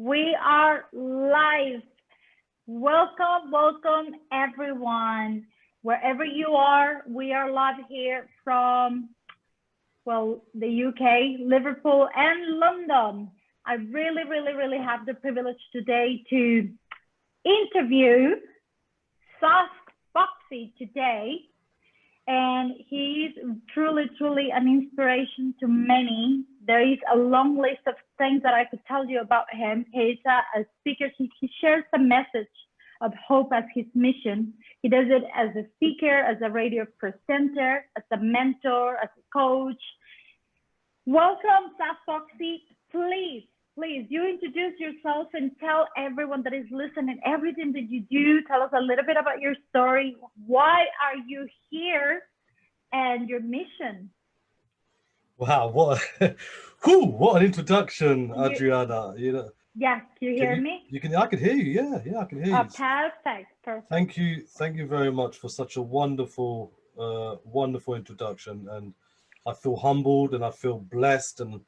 We are live. Welcome, everyone. Wherever you are, we are live here from, the UK, Liverpool, and London. I really have the privilege today to interview Saf Buxy today. And he's truly an inspiration to many. There is a long list of things that I could tell you about him. He's a speaker. He shares the message of hope as his mission. He does it as a speaker, as a radio presenter, as a mentor, as a coach. Welcome, Saf Buxy. Please, you introduce yourself and tell everyone that is listening everything that you do. Tell us a little bit about your story. Why are you here and your mission? Wow, what an introduction, Adriana. Yes, you hear me? I can hear you. Yeah, I can hear you. Perfect. Thank you very much for such a wonderful introduction. And I feel humbled, and I feel blessed, and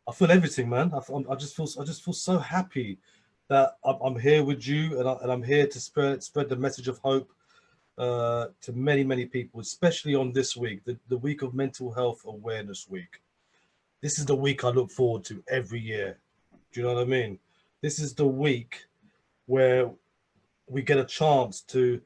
I feel everything, man. I just feel so happy that I'm here with you, and I'm here to spread the message of hope to many people, especially on this week, the week of Mental Health Awareness Week. This is the week I look forward to every year. Do you know what I mean? This is the week where we get a chance to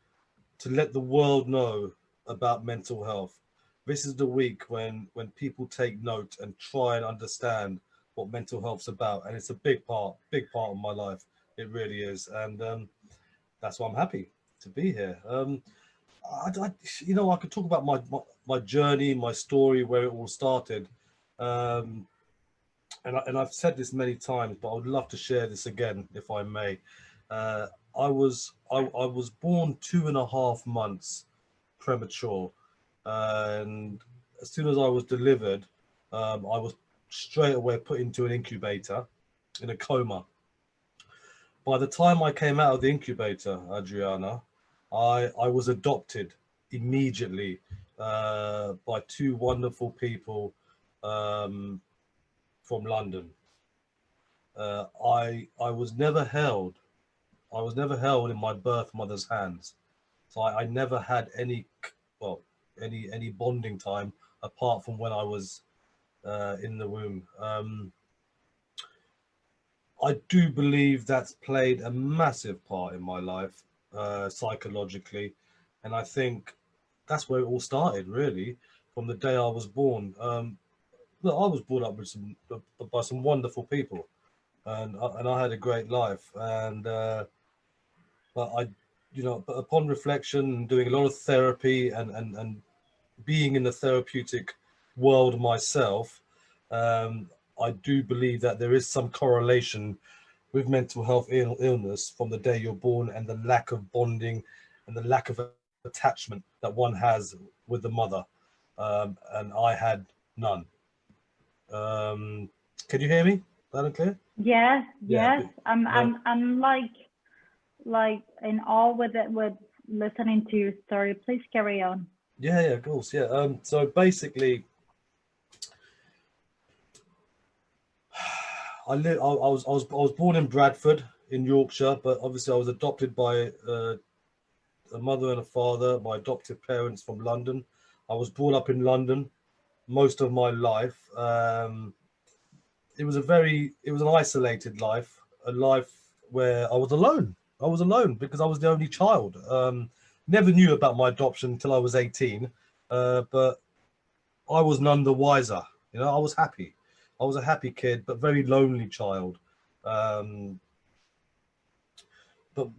let the world know about mental health. This is the week when people take note and try and understand what mental health's about, and it's a big part of my life. It really is, and that's why I'm happy to be here. I could talk about my journey, my story, where it all started, and I've said this many times, but I would love to share this again, if I may. I was born 2.5 months premature, and as soon as I was delivered, I was straight away put into an incubator in a coma. By the time I came out of the incubator, Adriana, I was adopted immediately by two wonderful people from London. I was never held. I was never held in my birth mother's hands, so I never had any bonding time apart from when I was in the womb. I do believe that's played a massive part in my life, psychologically, and I think that's where it all started, really, from the day I was born. Look, I was brought up with by some wonderful people, and I had a great life. And but upon reflection and doing a lot of therapy and being in the therapeutic world myself, I do believe that there is some correlation with mental health illness from the day you're born, and the lack of bonding and the lack of attachment that one has with the mother. And I had none. Can you hear me loud and clear? Yes. Yeah. I'm like in awe with listening to your story. Please carry on. Yeah, of course. Yeah. So basically, I was born in Bradford in Yorkshire, but obviously I was adopted by a mother and a father, my adoptive parents from London. I was brought up in London most of my life. It was an isolated life, a life where I was alone. I was alone because I was the only child. Never knew about my adoption until I was 18, but I was none the wiser. I was happy. I was a happy kid, but very lonely child. But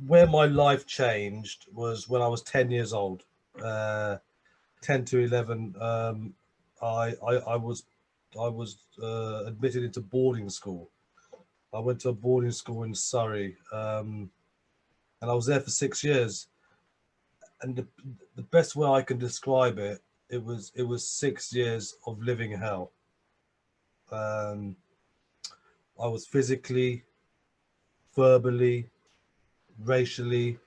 where my life changed was when I was 10 years old, 10 to 11. I was admitted into boarding school. I went to a boarding school in Surrey, and I was there for 6 years. And the best way I can describe it, it was 6 years of living hell. I was physically, verbally, racially,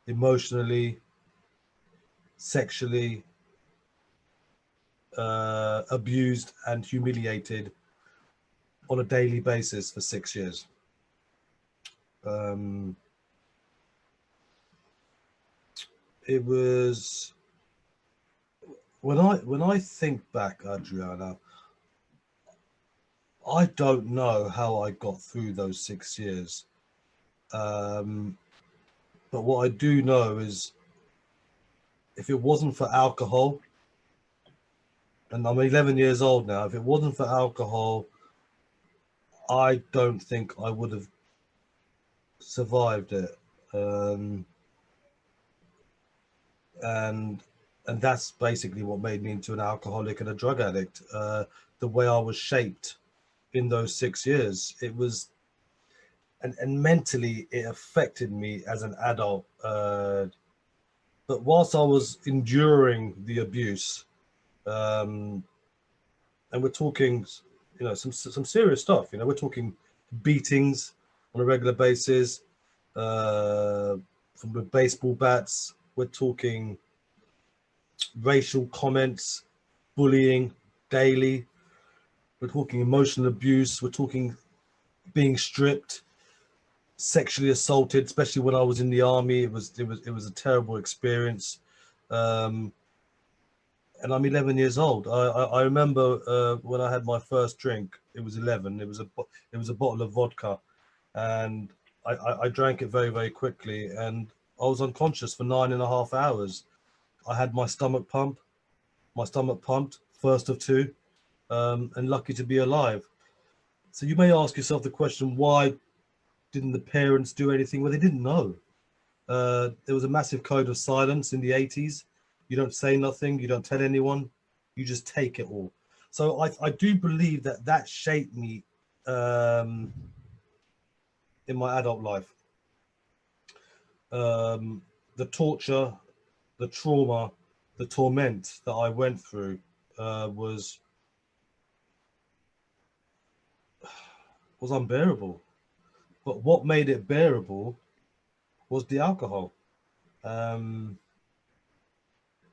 emotionally, sexually abused and humiliated on a daily basis for 6 years. It was when I think back, Adriana, I don't know how I got through those 6 years. But what I do know is if it wasn't for alcohol, and I'm 11 years old now, if it wasn't for alcohol, I don't think I would have survived it. Um, and and that's basically what made me into an alcoholic and a drug addict. The way I was shaped in those 6 years, it was, and mentally it affected me as an adult. But whilst I was enduring the abuse, um, and we're talking, some serious stuff. We're talking beatings on a regular basis, from with baseball bats. We're talking racial comments, bullying daily. We're talking emotional abuse. We're talking being stripped, sexually assaulted, especially when I was in the army. It was a terrible experience. Um, and I'm 11 years old. I remember when I had my first drink. It was 11. It was a bottle of vodka, and I drank it very, very quickly, and I was unconscious for 9.5 hours. I had my stomach pumped, first of two, and lucky to be alive. So you may ask yourself the question, why didn't the parents do anything? Well, they didn't know. There was a massive code of silence in the 80s. You don't say nothing, you don't tell anyone, you just take it all. So I do believe that shaped me um, in my adult life. Um, the torture, the trauma, the torment that I went through was unbearable. But what made it bearable was the alcohol. Um,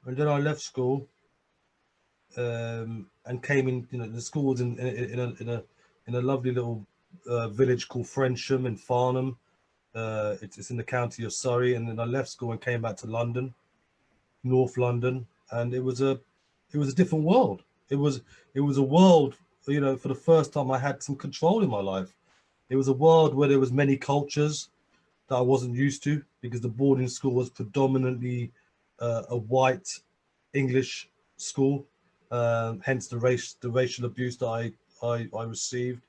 and then I left school, and came in. The school was in a lovely little village called Frensham in Farnham. It's in the county of Surrey. And then I left school and came back to London, North London, and it was a different world. It was a world. For the first time, I had some control in my life. It was a world where there was many cultures that I wasn't used to, because the boarding school was predominantly a white English school, hence the racial abuse that I received.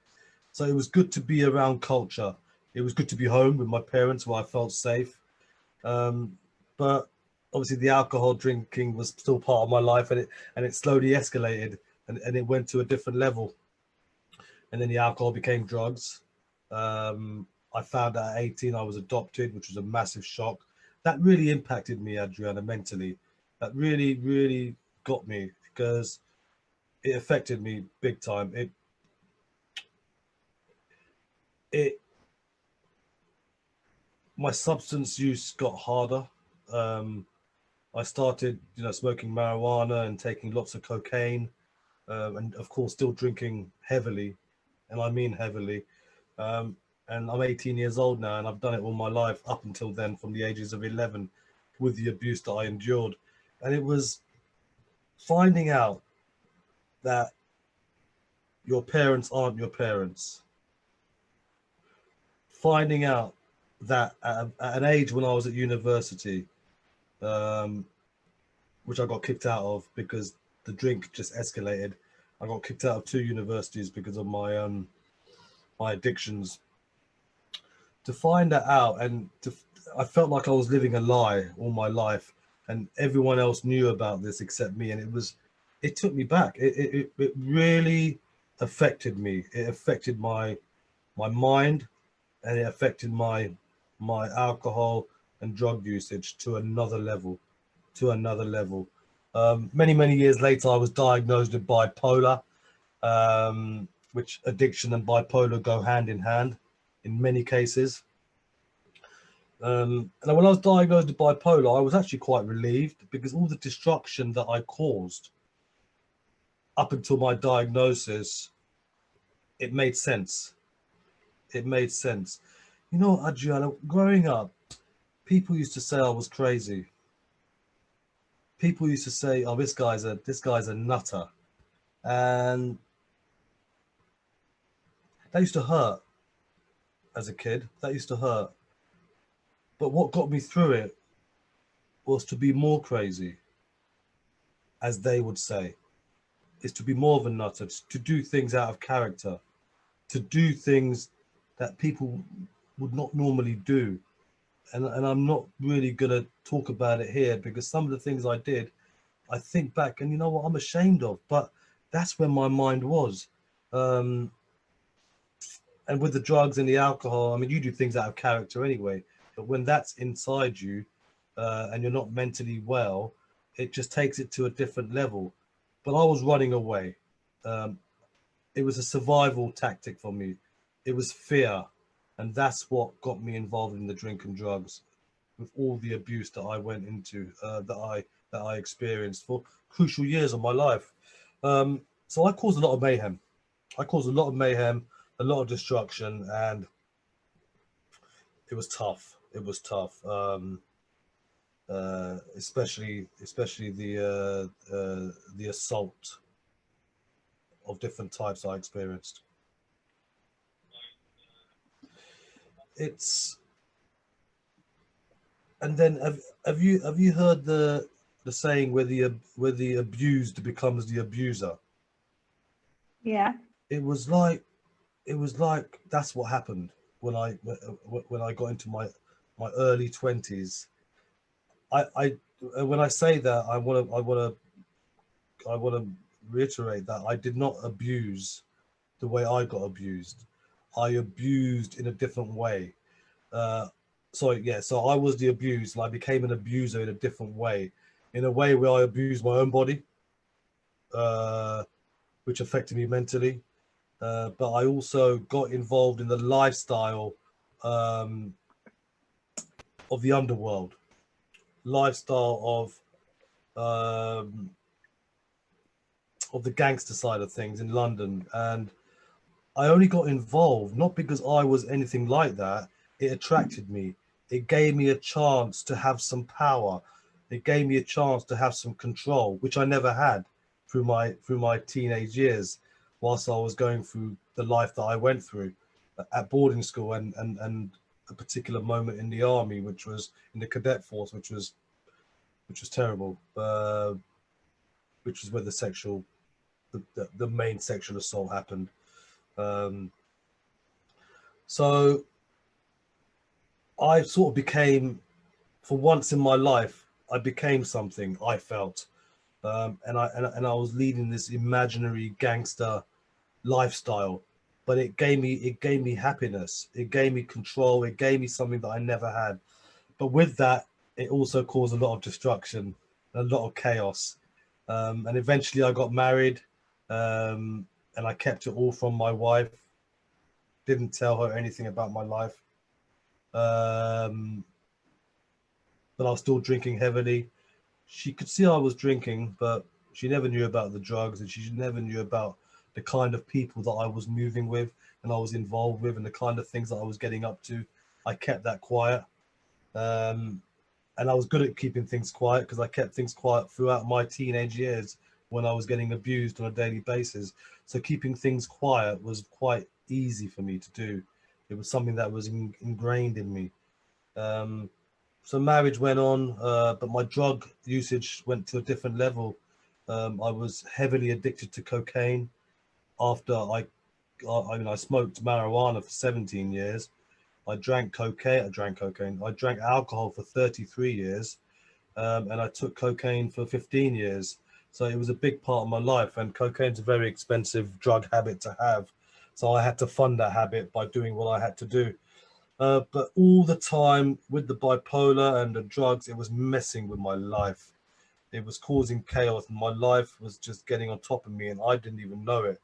So it was good to be around culture. It was good to be home with my parents where I felt safe. But obviously the alcohol drinking was still part of my life, and it slowly escalated, and it went to a different level. And then the alcohol became drugs. I found out at 18 I was adopted, which was a massive shock. That really impacted me, Adriana, mentally. That really, really got me, because it affected me big time. It My substance use got harder. I started, smoking marijuana and taking lots of cocaine, and of course still drinking heavily, and I mean heavily. Um, and I'm 18 years old now, and I've done it all my life up until then, from the ages of 11, with the abuse that I endured. And it was finding out that your parents aren't your parents. Finding out that at an age when I was at university, um, which I got kicked out of because the drink just escalated. I got kicked out of 2 universities because of my addictions. To find that out, I felt like I was living a lie all my life, and everyone else knew about this except me, and it took me back. It really affected me. It affected my mind, and it affected my alcohol and drug usage to another level. Many years later, I was diagnosed with bipolar, which addiction and bipolar go hand in hand in many cases. And when I was diagnosed with bipolar, I was actually quite relieved, because all the destruction that I caused up until my diagnosis, it made sense. It made sense. You know, Adriana, growing up, people used to say I was crazy. People used to say, "Oh, this guy's a nutter," and that used to hurt as a kid. That used to hurt. But what got me through it was to be more crazy, as they would say, is to be more of a nutter, to do things out of character, to do things that people would not normally do. And I'm not really gonna talk about it here because some of the things I did, I think back and you know what, I'm ashamed of. But that's where my mind was. Um, and with the drugs and the alcohol, I mean, you do things out of character anyway. But when that's inside you, and you're not mentally well, it just takes it to a different level. But I was running away. Um, it was a survival tactic for me. It was fear, and that's what got me involved in the drink and drugs, with all the abuse that I went into, that I experienced for crucial years of my life. So I caused a lot of mayhem. I caused a lot of mayhem, a lot of destruction, and it was tough. It was tough, especially the assault of different types I experienced. It's and then have you heard the saying where the abused becomes the abuser? Yeah. It was like that's what happened when I got into my early 20s. When I say that, I want to reiterate that I did not abuse the way I got abused. I abused in a different way. Uh, so I was the abused, and I became an abuser in a different way, in a way where I abused my own body, uh, which affected me mentally. But I also got involved in the lifestyle, um, of the underworld, lifestyle um, of the gangster side of things in London, and I only got involved not because I was anything like that. It attracted me. It gave me a chance to have some power. It gave me a chance to have some control, which I never had through my teenage years, whilst I was going through the life that I went through at boarding school and a particular moment in the army, which was in the cadet force, which was terrible. Which is where the main sexual assault happened. Um, so I sort of became, for once in my life, I became something. I felt, and I was leading this imaginary gangster lifestyle, but it gave me happiness. It gave me control. It gave me something that I never had. But with that, it also caused a lot of destruction, a lot of chaos, and eventually I got married, um, and I kept it all from my wife. Didn't tell her anything about my life. Um, but I was still drinking heavily. She could see I was drinking, but she never knew about the drugs, and she never knew about the kind of people that I was moving with and I was involved with and the kind of things that I was getting up to. I kept that quiet. Um, and I was good at keeping things quiet because I kept things quiet throughout my teenage years when I was getting abused on a daily basis. So keeping things quiet was quite easy for me to do. It was something that was ingrained in me. Um, so marriage went on, but my drug usage went to a different level. I was heavily addicted to cocaine after I smoked marijuana for 17 years. I drank cocaine. I drank cocaine. I drank alcohol for 33 years, and I took cocaine for 15 years. So it was a big part of my life. And cocaine's a very expensive drug habit to have. So I had to fund that habit by doing what I had to do. But all the time with the bipolar and the drugs, it was messing with my life. It was causing chaos, and my life was just getting on top of me, and I didn't even know it.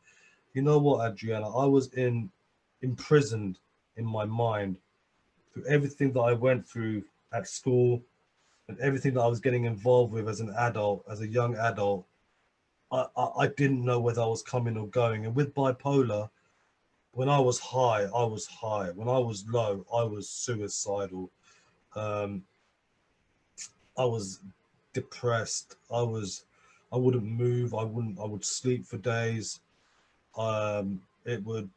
You know what, Adriana? I was imprisoned in my mind through everything that I went through at school and everything that I was getting involved with as an adult, as a young adult. I didn't know whether I was coming or going. And with bipolar, when I was high, I was high. When I was low, I was suicidal. Um, I was depressed. I wouldn't move. I would sleep for days. It would,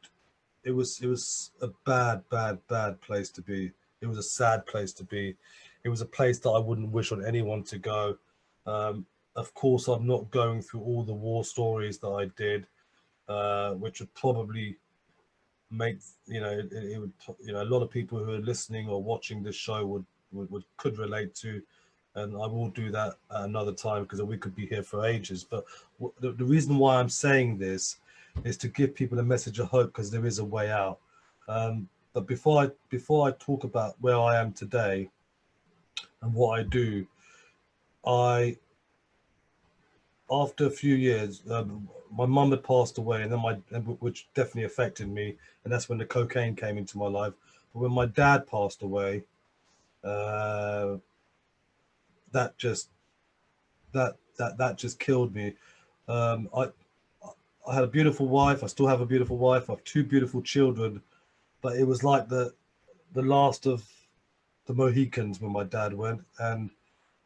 it was a bad place to be. It was a sad place to be. It was a place that I wouldn't wish on anyone to go. Um, of course, I'm not going through all the war stories that I did, which would probably make, it would, a lot of people who are listening or watching this show would could relate to, and I will do that at another time because we could be here for ages. But the reason why I'm saying this is to give people a message of hope, because there is a way out. But before I talk about where I am today and what I do, I after a few years, my mum had passed away, and which definitely affected me, and that's when the cocaine came into my life. But when my dad passed away, uh, that just that just killed me. Um, I I had a beautiful wife. I still have a beautiful wife. I have two beautiful children, but it was like the last of the Mohicans when my dad went, and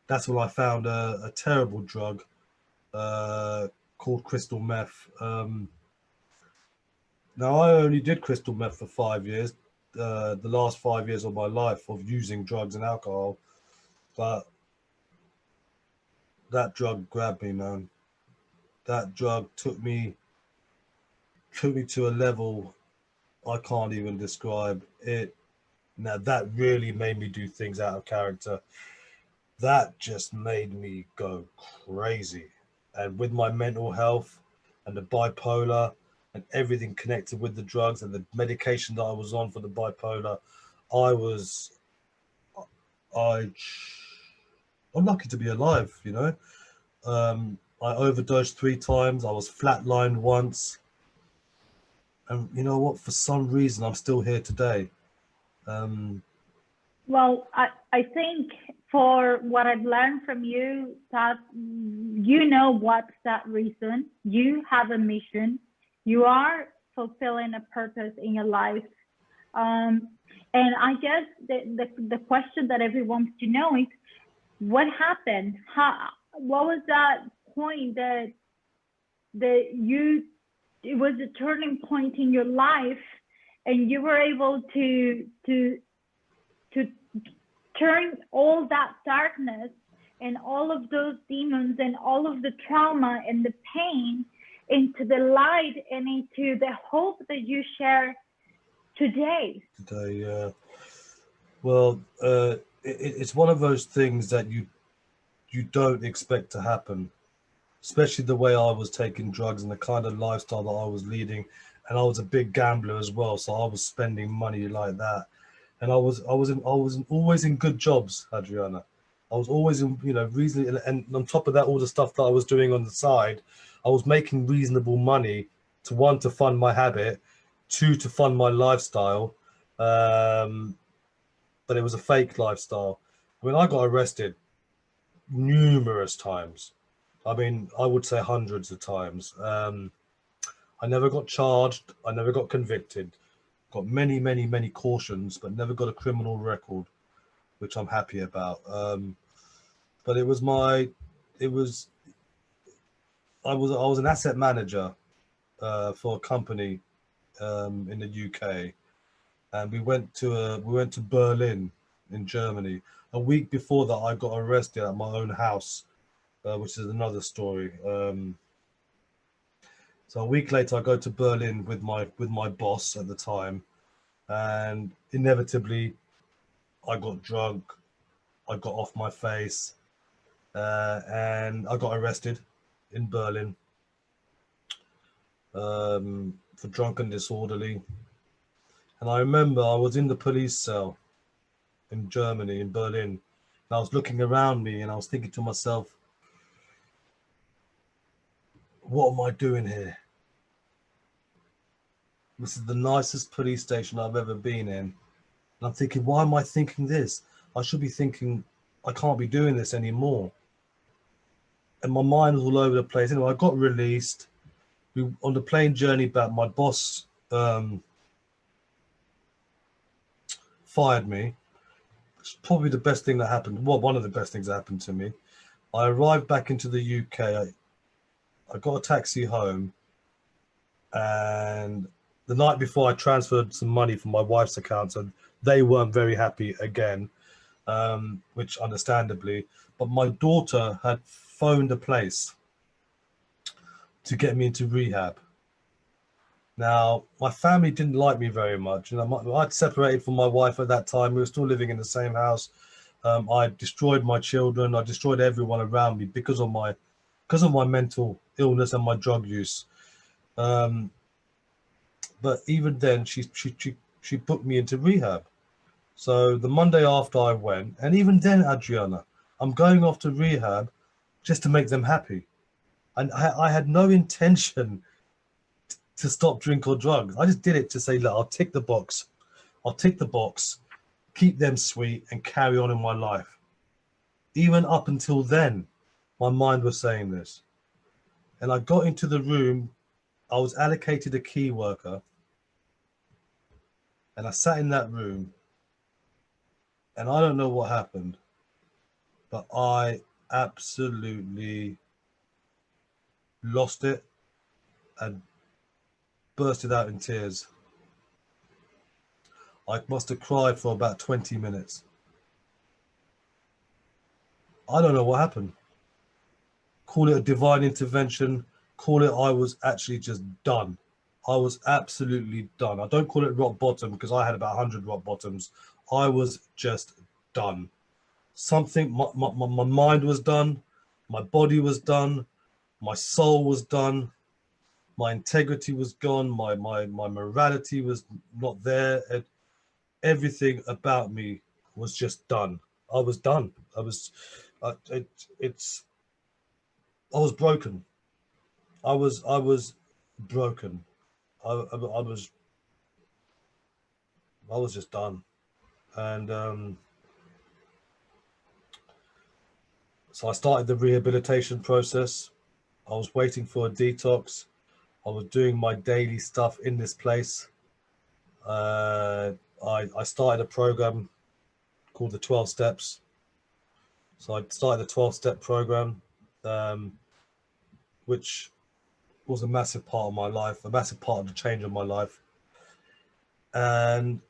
that's when I found a terrible drug uh, called crystal meth. Now I only did crystal meth for 5 years, the last 5 years of my life of using drugs and alcohol, but that drug grabbed me, man. That drug took me to a level I can't even describe it. Now that really made me do things out of character. That just made me go crazy. And with my mental health and the bipolar and everything connected with the drugs and the medication that I was on for the bipolar, I was I I'm lucky to be alive, you know. I overdosed 3 times. I was flatlined once, and you know what? For some reason, I'm still here today. Um, Well, I think for what I've learned from you, that you know what's that reason. You have a mission. You are fulfilling a purpose in your life. Um, and I guess the question that everyone wants to know is what happened? What was that point that you, it was a turning point in your life and you were able to turn all that darkness and all of those demons and all of the trauma and the pain into the light and into the hope that you share today. today, well, it's one of those things that you don't expect to happen, especially the way I was taking drugs and the kind of lifestyle that I was leading. And I was a big gambler as well, so I was spending money like that. And always in good jobs, Adriana. I was always in, reasonably, and on top of that, all the stuff that I was doing on the side, I was making reasonable money to, one, to fund my habit, two, to fund my lifestyle. Um, but it was a fake lifestyle. When I got arrested numerous times, I mean, I would say hundreds of times. I never got charged. I never got convicted. Got many cautions, but never got a criminal record, which I'm happy about. But it was, I was an asset manager for a company in the UK, and we went to Berlin in Germany. A week before that, I got arrested at my own house, which is another story. So a week later, I go to Berlin with my boss at the time, and inevitably, I got drunk. I got off my face, and I got arrested in Berlin for drunk and disorderly. And I remember I was in the police cell in Germany, in Berlin, and I was looking around me and I was thinking to myself, what am I doing here? This is the nicest police station I've ever been in. And I'm thinking, why am I thinking this? I should be thinking, I can't be doing this anymore. And my mind was all over the place. Anyway, I got released. On the plane journey back, my boss fired me. It's probably the best thing that happened. Well, one of the best things that happened to me. I arrived back into the UK. I got a taxi home, and the night before I transferred some money from my wife's account, so they weren't very happy again, which understandably. But my daughter had phoned a place to get me into rehab. Now, my family didn't like me very much. I'd separated from my wife at that time. We were still living in the same house. I destroyed my children. I destroyed everyone around me because of my mental illness and my drug use. But even then, she put me into rehab. So the Monday after I went, and even then, Adriana, I'm going off to rehab just to make them happy. And I had no intention to stop drink or drugs. I just did it to say, look, I'll tick the box. Keep them sweet and carry on in my life. Even up until then, my mind was saying this. And I got into the room. I was allocated a key worker. And I sat in that room. And I don't know what happened, but I absolutely lost it and bursted out in tears. I must have cried for about 20 minutes. I don't know what happened. Call it a divine intervention. Call it I was actually just done. I was absolutely done. I don't call it rock bottom because I had about 100 rock bottoms. I was just done. My mind was done. My body was done. My soul was done. My integrity was gone. My morality was not there. Everything about me was just done. I was done. I was broken. I was broken. I was just done. And so I started the rehabilitation process. I was waiting for a detox. I was doing my daily stuff in this place. I started a program called the 12 Steps. So I started the 12-step program, which was a massive part of my life, a massive part of the change of my life. And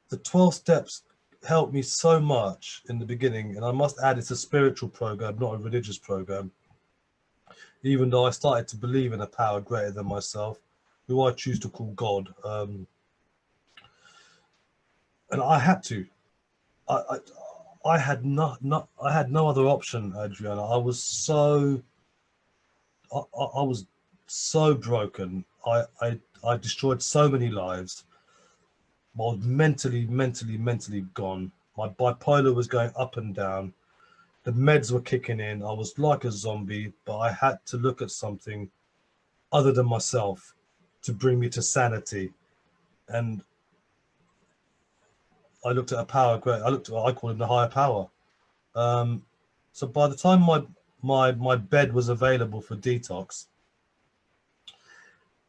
the 12 steps helped me so much in the beginning. And I must add, it's a spiritual program, not a religious program. Even though I started to believe in a power greater than myself, who I choose to call God. And I had to. I had no other option, Adriana. I was so broken. I destroyed so many lives. I was mentally gone. My bipolar was going up and down. The meds were kicking in. I was like a zombie, but I had to look at something other than myself to bring me to sanity. And I looked at a power great. I call him the higher power. So by the time my bed was available for detox,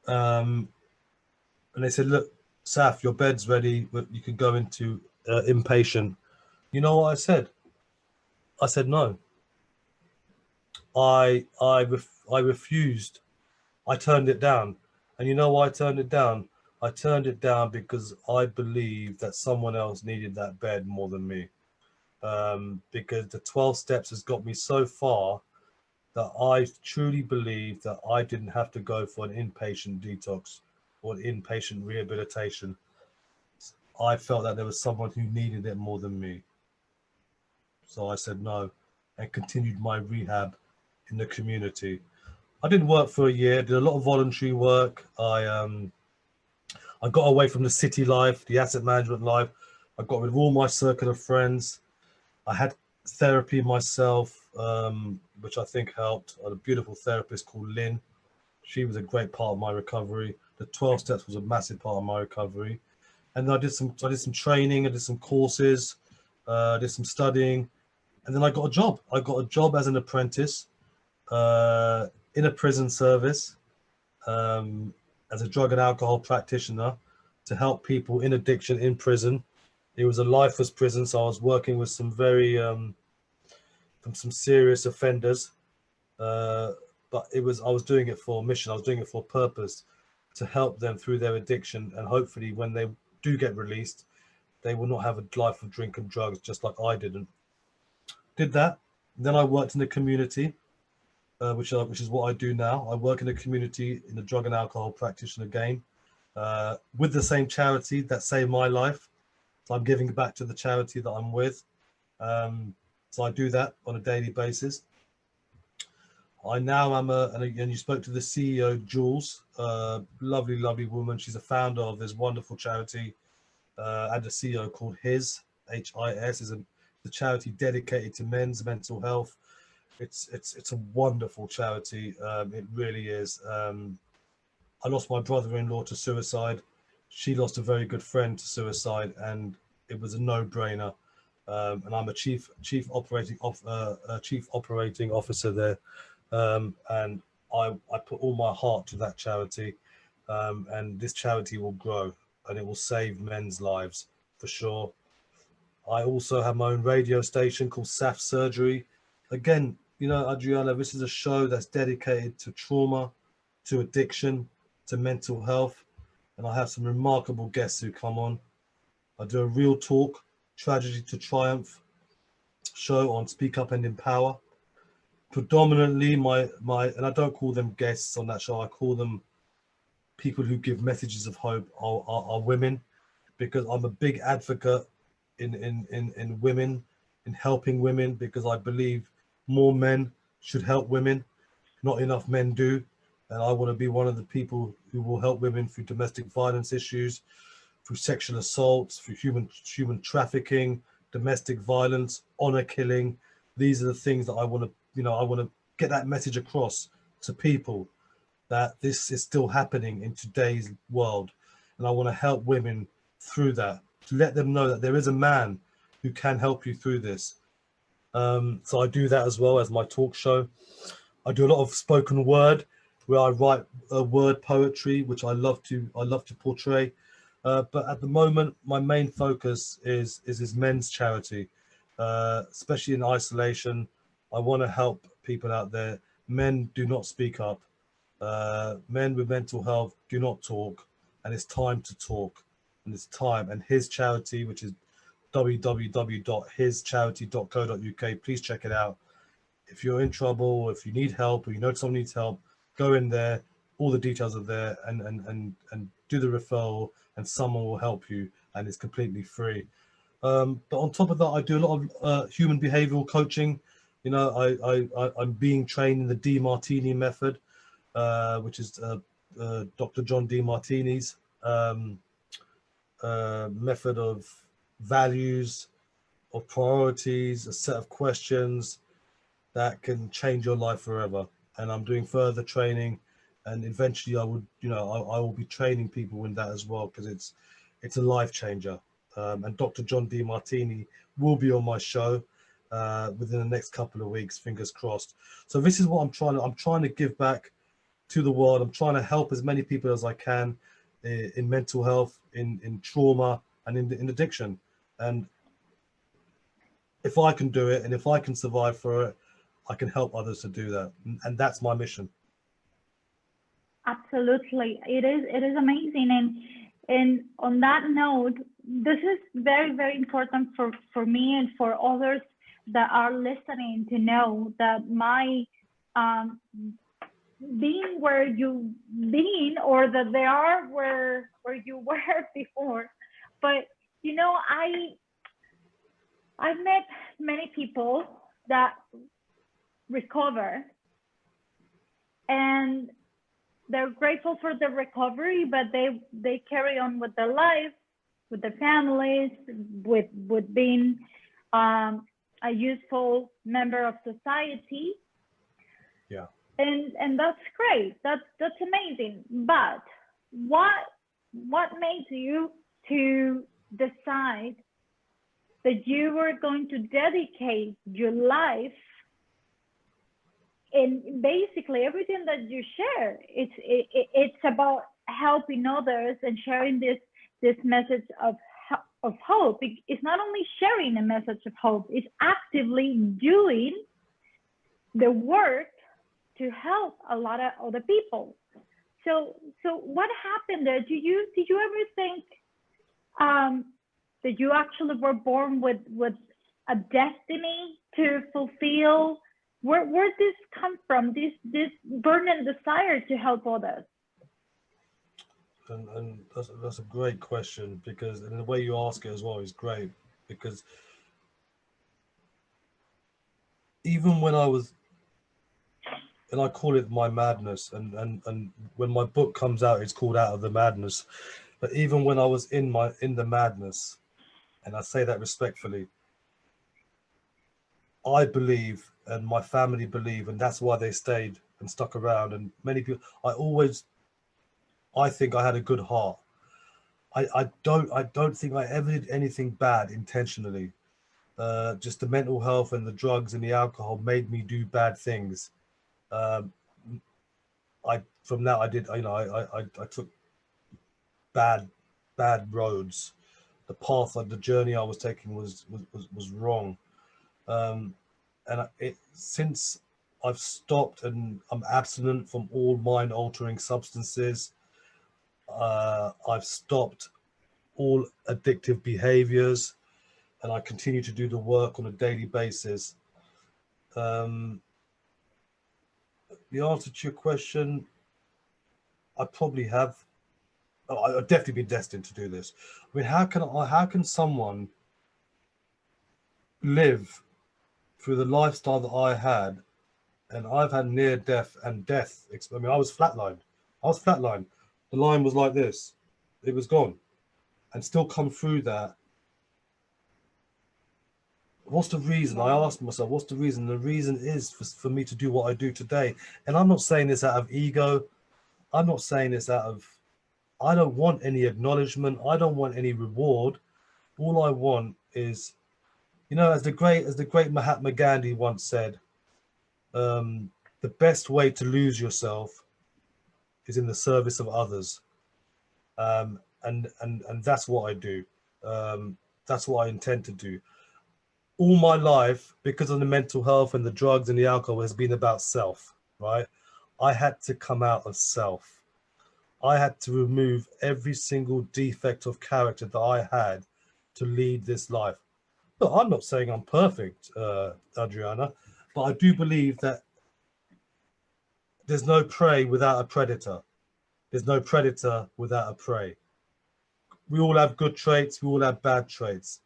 and they said, look, Saf, your bed's ready. You can go into inpatient. You know what I said? I said no. I refused. I turned it down. And you know why I turned it down? I turned it down because I believed that someone else needed that bed more than me. Because the 12 steps has got me so far that I truly believe that I didn't have to go for an inpatient detox or an inpatient rehabilitation. I felt that there was someone who needed it more than me. So I said no and continued my rehab in the community. I didn't work for a year, did a lot of voluntary work. I got away from the city life, the asset management life. I got rid of all my circle of friends. I had therapy myself, which I think helped. I had a beautiful therapist called Lynn. She was a great part of my recovery. The 12 steps was a massive part of my recovery. And I did some training, I did some courses, did some studying, and then I got a job. I got a job as an apprentice in a prison service as a drug and alcohol practitioner to help people in addiction in prison. It was a lifeless prison, so I was working with some very from some serious offenders. But I was doing it for a mission. I was doing it for a purpose, to help them through their addiction, and hopefully when they do get released, they will not have a life of drink and drugs, just like I didn't. Did that. Then I worked in the community, which is what I do now. I work in the community in the drug and alcohol practitioner game, with the same charity that saved my life. So I'm giving back to the charity that I'm with. So I do that on a daily basis. I now am and you spoke to the CEO, Jules, lovely, lovely woman. She's a founder of this wonderful charity, and a CEO called HIS, is the charity dedicated to men's mental health. It's a wonderful charity. It really is. I lost my brother-in-law to suicide. She lost a very good friend to suicide, and it was a no-brainer. And I'm a chief operating officer there, and I put all my heart to that charity, and this charity will grow and it will save men's lives for sure. I also have my own radio station called Saf Surgery. Again, you know, Adriana, this is a show that's dedicated to trauma, to addiction, to mental health, and I have some remarkable guests who come on. I do a real talk, tragedy to triumph show on Speak Up and Empower. Predominantly and I don't call them guests on that show, I call them people who give messages of hope, are women, because I'm a big advocate in women, in helping women, because I believe more men should help women. Not enough men do, and I want to be one of the people who will help women through domestic violence issues, through sexual assaults, through human trafficking, domestic violence, honor killing. These are the things that I want to get that message across to people, that this is still happening in today's world, and I want to help women through that, to let them know that there is a man who can help you through this. So I do that as well as my talk show. I do a lot of spoken word, where I write word poetry, which I love to portray. But at the moment, my main focus is this men's charity, especially in isolation. I want to help people out there. Men do not speak up. Men with mental health do not talk, and it's time to talk, and it's time. And his charity, which is www.hischarity.co.uk, please check it out. If you're in trouble, if you need help, or you know someone needs help, go in there. All the details are there, and do the referral, and someone will help you, and it's completely free. But on top of that, I do a lot of human behavioral coaching. You know, I'm being trained in the DeMartini method, which is Dr. John DeMartini's method of values, of priorities, a set of questions that can change your life forever. And I'm doing further training, and eventually I will be training people in that as well, because it's a life changer. And Dr. John DeMartini will be on my show within the next couple of weeks, fingers crossed. So this is what I'm trying to give back to the world. I'm trying to help as many people as I can in mental health, in trauma, and in addiction. And if I can do it, and if I can survive for it, I can help others to do that. And that's my mission. Absolutely. It is amazing. And on that note, this is very, very important for me and for others that are listening, to know that my being where you've been, or that they are where you were before. But you know, I've met many people that recover, and they're grateful for the recovery, but they carry on with their life, with their families, with being a useful member of society. Yeah. And that's great. That's amazing. But what made you to decide that you were going to dedicate your life, and basically everything that you share, it's about helping others and sharing this message of of hope. It's not only sharing a message of hope, it's actively doing the work to help a lot of other people. So what happened there? Did you ever think that you actually were born with a destiny to fulfill? Where this come from? This burning desire to help others? And that's a great question, because and the way you ask it as well is great, because even when I was, and I call it my madness, and when my book comes out, it's called Out of the Madness. But even when I was in the madness, and I say that respectfully, I believe, and my family believe, and that's why they stayed and stuck around. And many people, I think I had a good heart. I don't think I ever did anything bad intentionally. Just the mental health and the drugs and the alcohol made me do bad things. From that I did, I took bad roads. The path of the journey I was taking was wrong. And since I've stopped and I'm abstinent from all mind altering substances, I've stopped all addictive behaviors, and I continue to do the work on a daily basis. The answer to your question, I probably have. I've definitely been destined to do this. I mean, how can someone live through the lifestyle that I had, and I've had near death and death. I mean, I was flatlined. The line was like this. It was gone. And still come through that. What's the reason? I asked myself, what's the reason? The reason is for me to do what I do today. And I'm not saying this out of ego. I'm not saying this out of, I don't want any acknowledgement. I don't want any reward. All I want is, as the great Mahatma Gandhi once said, the best way to lose yourself is in the service of others. And that's what I do. That's what I intend to do. All my life, because of the mental health and the drugs and the alcohol, has been about self, right? I had to come out of self. I had to remove every single defect of character that I had to lead this life. Look, I'm not saying I'm perfect, Adriana, but I do believe that there's no prey without a predator. There's no predator without a prey. We all have good traits. We all have bad traits.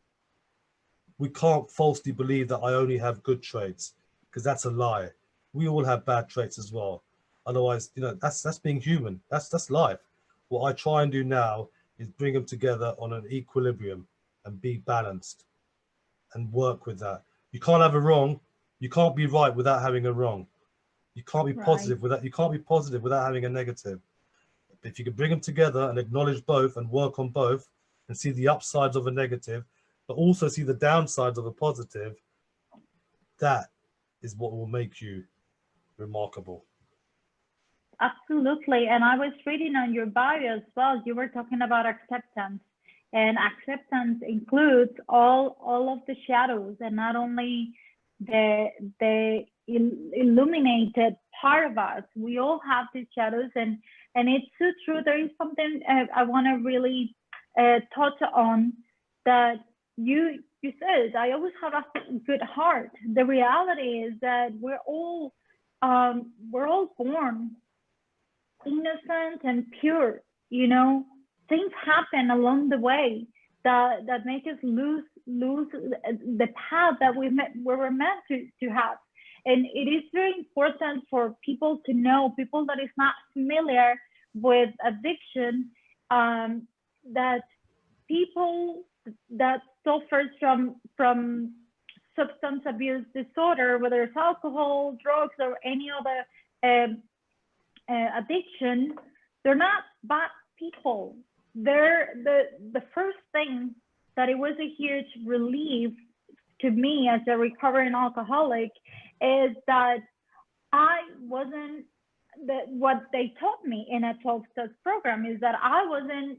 We can't falsely believe that I only have good traits, because that's a lie. We all have bad traits as well. Otherwise, that's being human. That's life. What I try and do now is bring them together on an equilibrium and be balanced and work with that. You can't have a wrong. You can't be right without having a wrong. You can't be positive without having a negative. If you can bring them together and acknowledge both and work on both and see the upsides of a negative, but also see the downsides of a positive, that is what will make you remarkable. Absolutely. And I was reading on your bio as well, you were talking about acceptance. And acceptance includes all of the shadows, and not only the illuminated part of us. We all have these shadows, and it's so true. There is something I want to really touch on, that you said, I always have a good heart. The reality is that we're all born innocent and pure. Things happen along the way that make us lose the path that we were meant to have. And it is very important for people to know, people that is not familiar with addiction, that people that suffers from substance abuse disorder, whether it's alcohol, drugs, or any other addiction, they're not bad people. They're the first thing that it was a huge relief to me as a recovering alcoholic is that I wasn't, what they taught me in a 12 steps program is that I wasn't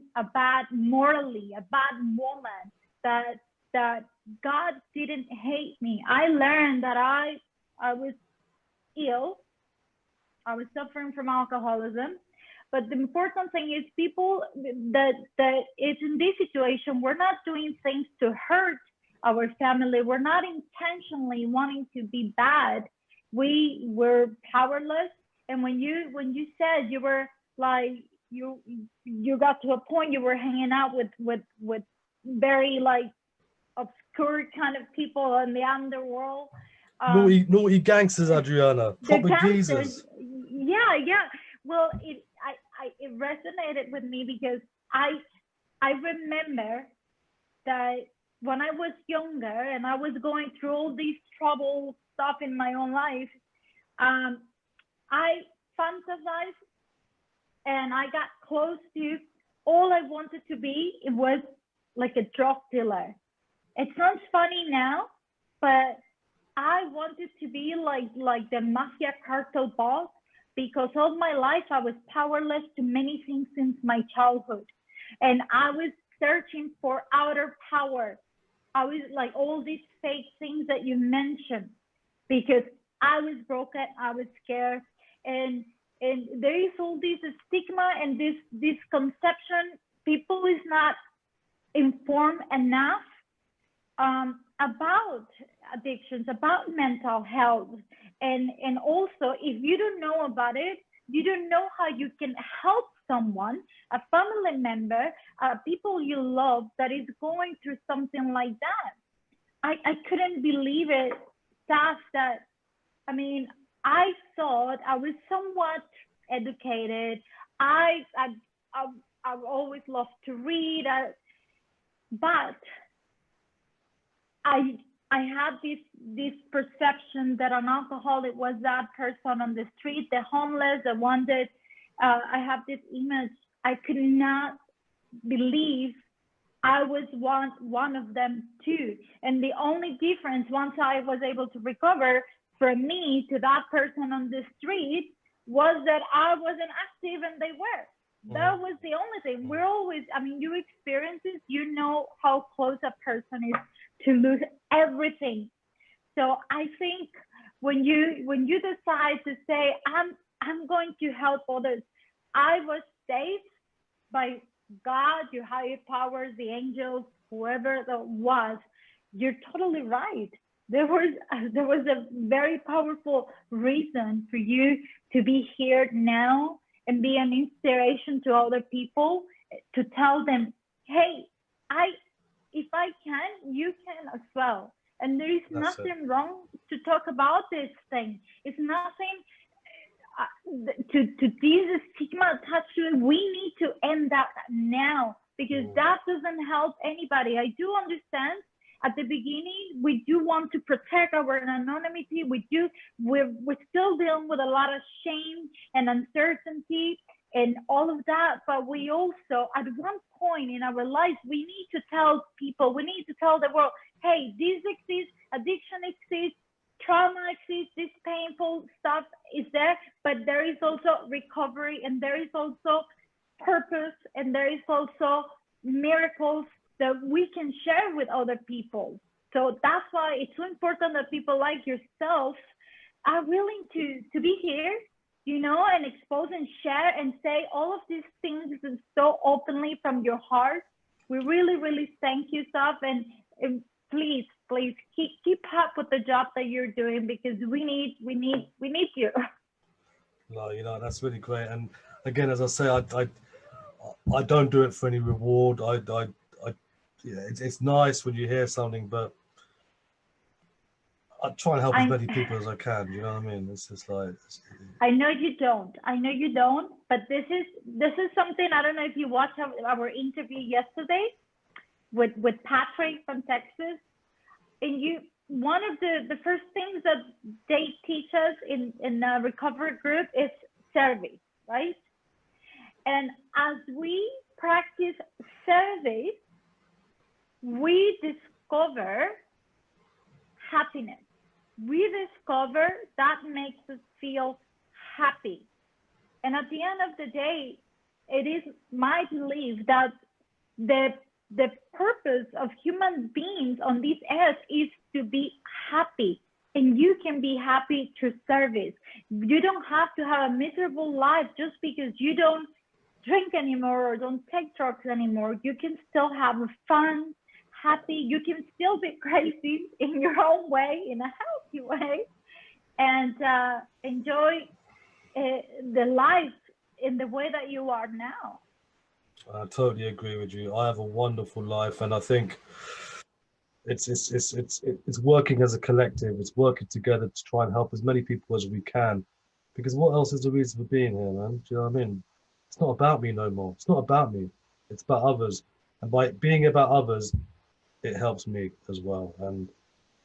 morally a bad woman that that God didn't hate me. I learned that I was ill. I was suffering from alcoholism. But the important thing is people that it's in this situation, we're not doing things to hurt our family. We're not intentionally wanting to be bad. We were powerless. And when you said you were like you got to a point you were hanging out with very like obscure kind of people in the underworld. Naughty gangsters, Adriana. Proper geezers. Yeah. Well, it resonated with me because I remember that when I was younger and I was going through all these trouble stuff in my own life, I fantasized and I got close to all I wanted to be. It was like a drug dealer. It sounds funny now, but I wanted to be like the mafia cartel boss because all my life I was powerless to many things since my childhood. And I was searching for outer power. I was like all these fake things that you mentioned because I was broken, I was scared. And there is all this stigma and this conception. People is not informed enough about addictions, about mental health. And also, if you don't know about it, you don't know how you can help someone, a family member, people you love that is going through something like that. I couldn't believe it, Saf, that, I mean, I thought I was somewhat educated. I've always loved to read, but I had this perception that an alcoholic was that person on the street, the homeless, the one that I have this image. I could not believe I was one of them too. And the only difference once I was able to recover from me to that person on the street was that I wasn't active and they were. That was the only thing. We're always, I mean, you experience it, you know how close a person is to lose everything. So I think when you decide to say, I'm going to help others, I was saved by God, your higher powers, the angels, whoever that was. You're totally right. There was a very powerful reason for you to be here now and be an inspiration to other people, to tell them, hey, if I can, you can as well. And there is nothing wrong to talk about this thing. It's nothing to this stigma attached to it. We need to end that now because that doesn't help anybody. I do understand at the beginning, we do want to protect our anonymity. We're still dealing with a lot of shame and uncertainty and all of that. But we also, at one point in our lives, we need to tell people, we need to tell the world, hey, this exists, addiction exists, trauma exists, this painful stuff is there, but there is also recovery and there is also purpose and there is also miracles that we can share with other people. So that's why it's so important that people like yourself are willing to be here, you know, and expose and share and say all of these things so openly from your heart. We really, really thank you, Saf, and please keep up with the job that you're doing because we need you. No, you know, that's really great. And again, as I say, I don't do it for any reward. Yeah, it's nice when you hear something, but I try and help as many people as I can. You know what I mean? It's just like I know you don't, but this is something. I don't know if you watched our interview yesterday with Patrick from Texas, and one of the first things that they teach us in a recovery group is service, right? And as we practice service, we discover happiness. We discover that makes us feel happy. And at the end of the day, it is my belief that the the purpose of human beings on this earth is to be happy. And you can be happy through service. You don't have to have a miserable life just because you don't drink anymore or don't take drugs anymore. You can still have fun, happy. You can still be crazy in your own way, in a healthy way, and enjoy the life in the way that you are now. I totally agree with you. I have a wonderful life, and I think it's working as a collective. It's working together to try and help as many people as we can. Because what else is the reason for being here, man? Do you know what I mean? It's not about me no more. It's not about me. It's about others. And by being about others, it helps me as well. And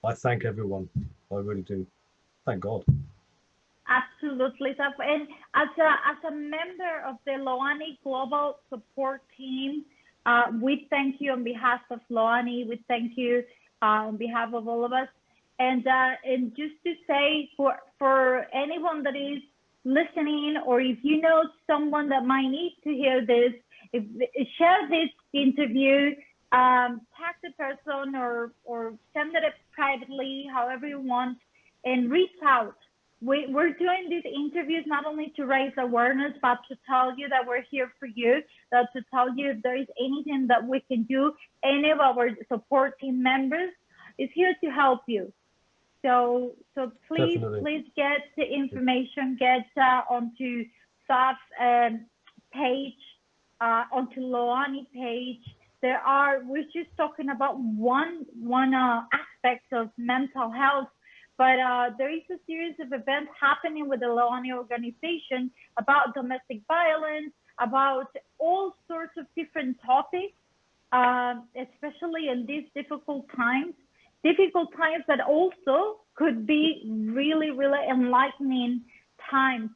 I thank everyone. I really do. Thank God. Absolutely, Saf. And as a member of the Loani Global Support Team, we thank you on behalf of Loani. We thank you on behalf of all of us. And just to say, for anyone that is listening, or if you know someone that might need to hear this, share this interview, tag the person, or send it privately, however you want, and reach out. We're doing these interviews not only to raise awareness, but to tell you that we're here for you, to tell you if there is anything that we can do. Any of our support team members is here to help you. So please, Definitely. please get the information, get onto Saf's page, onto Loani page. We're just talking about one aspect of mental health, but there is a series of events happening with the Loani organization about domestic violence, about all sorts of different topics, especially in these difficult times that also could be really, really enlightening times.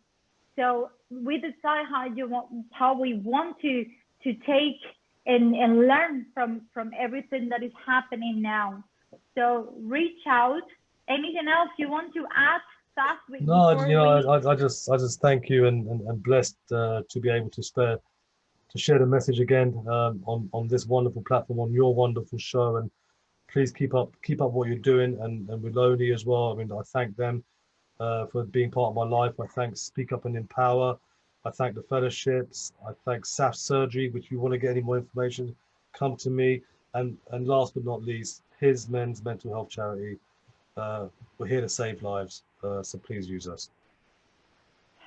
So we decide how we want to take and learn from everything that is happening now. So reach out. Anything else you want to add, Saf? No, you know, I just thank you and blessed to be able to share the message again on this wonderful platform, on your wonderful show. And please keep up what you're doing, and with Loani as well. I mean, I thank them for being part of my life. I thank Speak Up and Empower. I thank the fellowships. I thank Saf Surgery, which if you want to get any more information, come to me. And last but not least, his men's mental health charity. We're here to save lives, so please use us.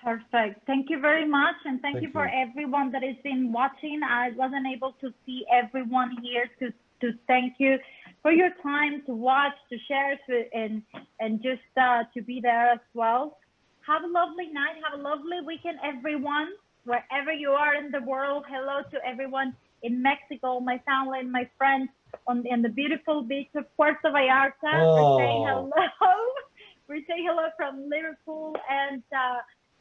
Perfect. Thank you very much, and thank you for everyone that has been watching. I wasn't able to see everyone here to thank you for your time to watch, to share, and just to be there as well. Have a lovely night. Have a lovely weekend, everyone, wherever you are in the world. Hello to everyone in Mexico, my family and my friends in the beautiful beach of Puerto Vallarta. Oh. We're saying hello. We're saying hello from Liverpool and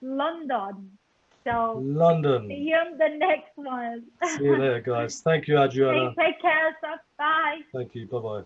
London. So London. see you on the next one. See you later, guys. Thank you, Adriana. Take care. Bye. Thank you. Bye-bye.